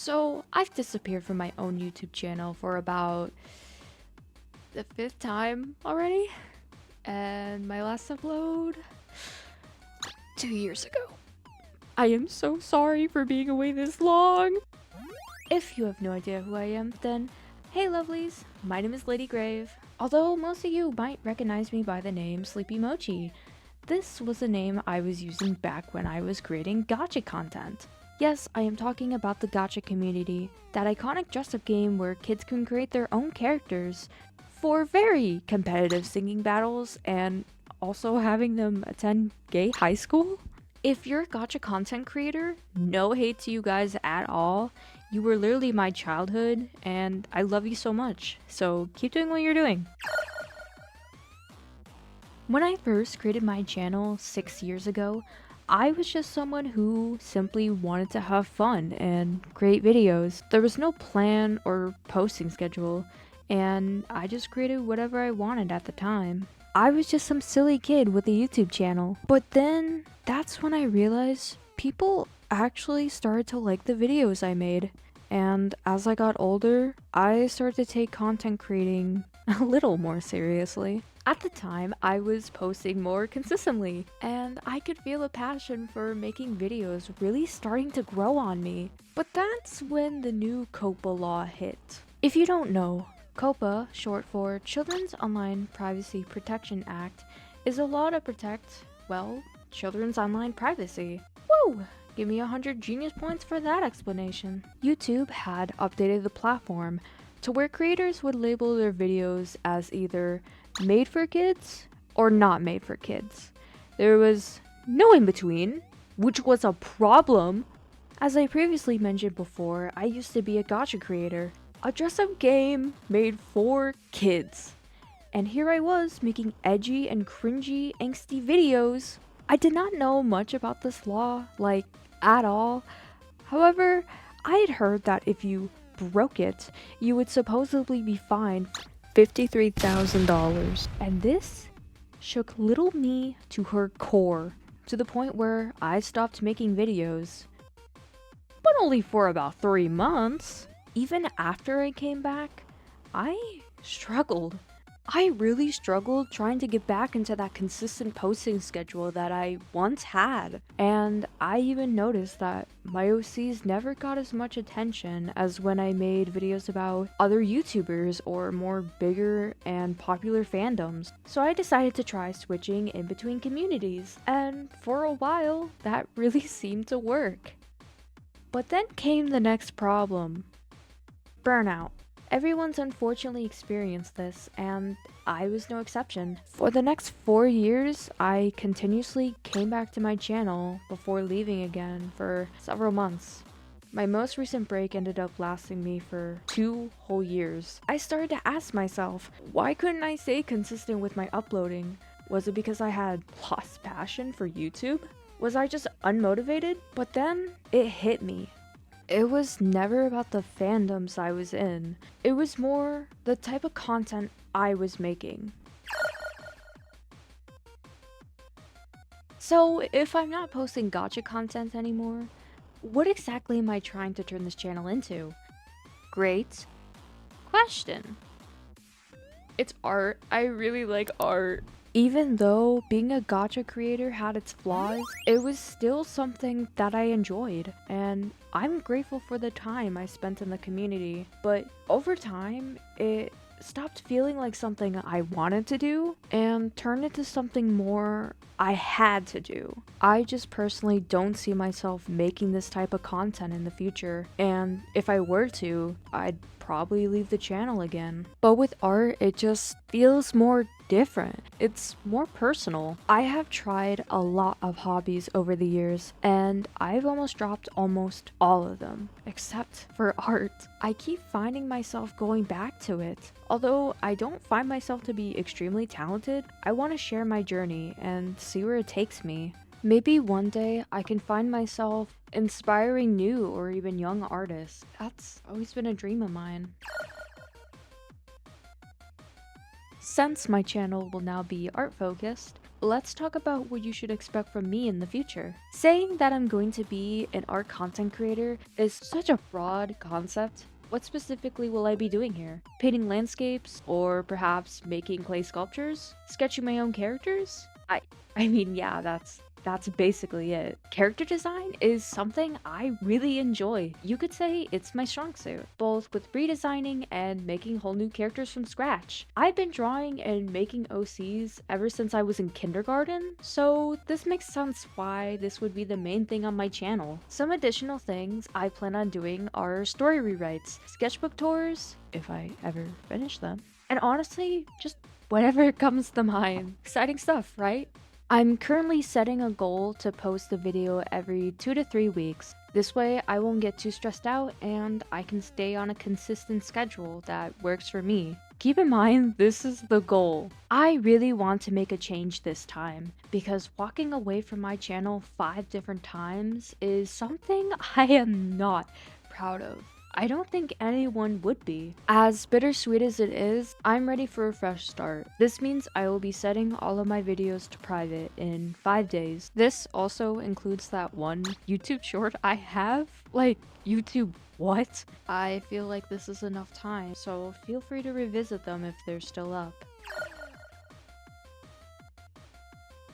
So, I've disappeared from my own YouTube channel for about the 5th time already, and my last upload 2 years ago. I am so sorry for being away this long. If you have no idea who I am, then hey Lovelies, my name is Lady Grave. Although most of you might recognize me by the name Sleepy Mochi. This was the name I was using back when I was creating gacha content. Yes, I am talking about the gacha community, that iconic dress-up game where kids can create their own characters for very competitive singing battles and also having them attend gay high school. If you're a gacha content creator, no hate to you guys at all. You were literally my childhood and I love you so much, so keep doing what you're doing. When I first created my channel 6 years ago, I was just someone who simply wanted to have fun and create videos. There was no plan or posting schedule, and I just created whatever I wanted at the time. I was just some silly kid with a YouTube channel. But then, that's when I realized people actually started to like the videos I made. And as I got older, I started to take content creating a little more seriously. At the time, I was posting more consistently, and I could feel a passion for making videos really starting to grow on me. But that's when the new COPPA law hit. If you don't know, COPPA, short for Children's Online Privacy Protection Act, is a law to protect, well, children's online privacy. Woo! Give me 100 genius points for that explanation. YouTube had updated the platform to where creators would label their videos as either made for kids or not made for kids. There was no in between, which was a problem. As I previously mentioned before, I used to be a gacha creator, a dress-up game made for kids. And here I was making edgy and cringy, angsty videos. I did not know much about this law, like, at all. However, I had heard that if you broke it, you would supposedly be fined $53,000. And this shook little me to her core, to the point where I stopped making videos. But only for about 3 months. Even after I came back, I struggled. I really struggled trying to get back into that consistent posting schedule that I once had. And I even noticed that my OCs never got as much attention as when I made videos about other YouTubers or more bigger and popular fandoms. So I decided to try switching in between communities. And for a while, that really seemed to work. But then came the next problem. Burnout. Everyone's unfortunately experienced this, and I was no exception. For the next 4 years, I continuously came back to my channel before leaving again for several months. My most recent break ended up lasting me for 2 whole years. I started to ask myself, why couldn't I stay consistent with my uploading? Was it because I had lost passion for YouTube? Was I just unmotivated? But then, it hit me. It was never about the fandoms I was in. It was more the type of content I was making. So if I'm not posting gacha content anymore, what exactly am I trying to turn this channel into? Great question. It's art. I really like art. Even though being a gacha creator had its flaws, it was still something that I enjoyed, and I'm grateful for the time I spent in the community. But over time, it stopped feeling like something I wanted to do and turned into something more I had to do. I just personally don't see myself making this type of content in the future, and if I were to, I'd probably leave the channel again. But with art, it just feels more different. It's more personal. I have tried a lot of hobbies over the years, and I've almost dropped almost all of them, except for art. I keep finding myself going back to it. Although I don't find myself to be extremely talented, I want to share my journey and see where it takes me. Maybe one day I can find myself inspiring new or even young artists. That's always been a dream of mine. Since my channel will now be art focused, let's talk about what you should expect from me in the future. Saying that I'm going to be an art content creator is such a broad concept. What specifically will I be doing here? Painting landscapes? Or perhaps making clay sculptures? Sketching my own characters? I mean, yeah, that's basically it. Character design is something I really enjoy. You could say it's my strong suit, both with redesigning and making whole new characters from scratch. I've been drawing and making OCs ever since I was in kindergarten, so this makes sense why this would be the main thing on my channel. Some additional things I plan on doing are story rewrites, sketchbook tours, if I ever finish them, and honestly, just whatever comes to mind. Exciting stuff, right? I'm currently setting a goal to post a video every 2 to 3 weeks. This way I won't get too stressed out and I can stay on a consistent schedule that works for me. Keep in mind, this is the goal. I really want to make a change this time because walking away from my channel 5 different times is something I am not proud of. I don't think anyone would be. As bittersweet as it is, I'm ready for a fresh start. This means I will be setting all of my videos to private in 5 days. This also includes that one YouTube short I have. Like, YouTube what? I feel like this is enough time, so feel free to revisit them if they're still up.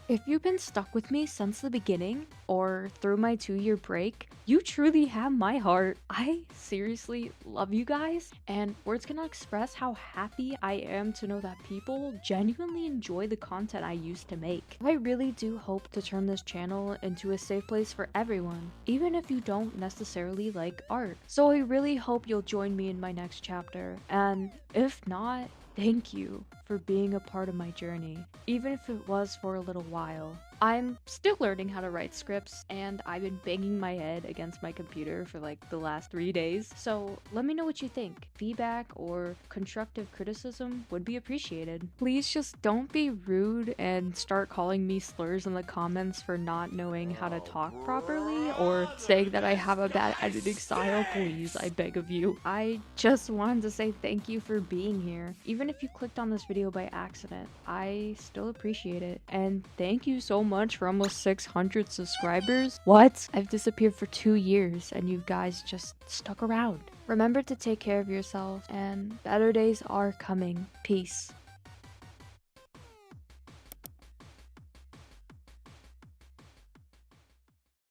If you've been stuck with me since the beginning, or through my 2-year break, you truly have my heart. I seriously love you guys, and words cannot express how happy I am to know that people genuinely enjoy the content I used to make. I really do hope to turn this channel into a safe place for everyone, even if you don't necessarily like art. So I really hope you'll join me in my next chapter, and if not, thank you for being a part of my journey, even if it was for a little while. I'm still learning how to write scripts, and I've been banging my head against my computer for like the last 3 days, so let me know what you think. Feedback or constructive criticism would be appreciated. Please just don't be rude and start calling me slurs in the comments for not knowing how to talk properly, or saying that I have a bad editing style. Please, I beg of you. I just wanted to say thank you for being here. Even if you clicked on this video by accident, I still appreciate it, and thank you so much for almost 600 subscribers. What? I've disappeared for 2 years and you guys just stuck around. Remember to take care of yourself, and better days are coming. Peace.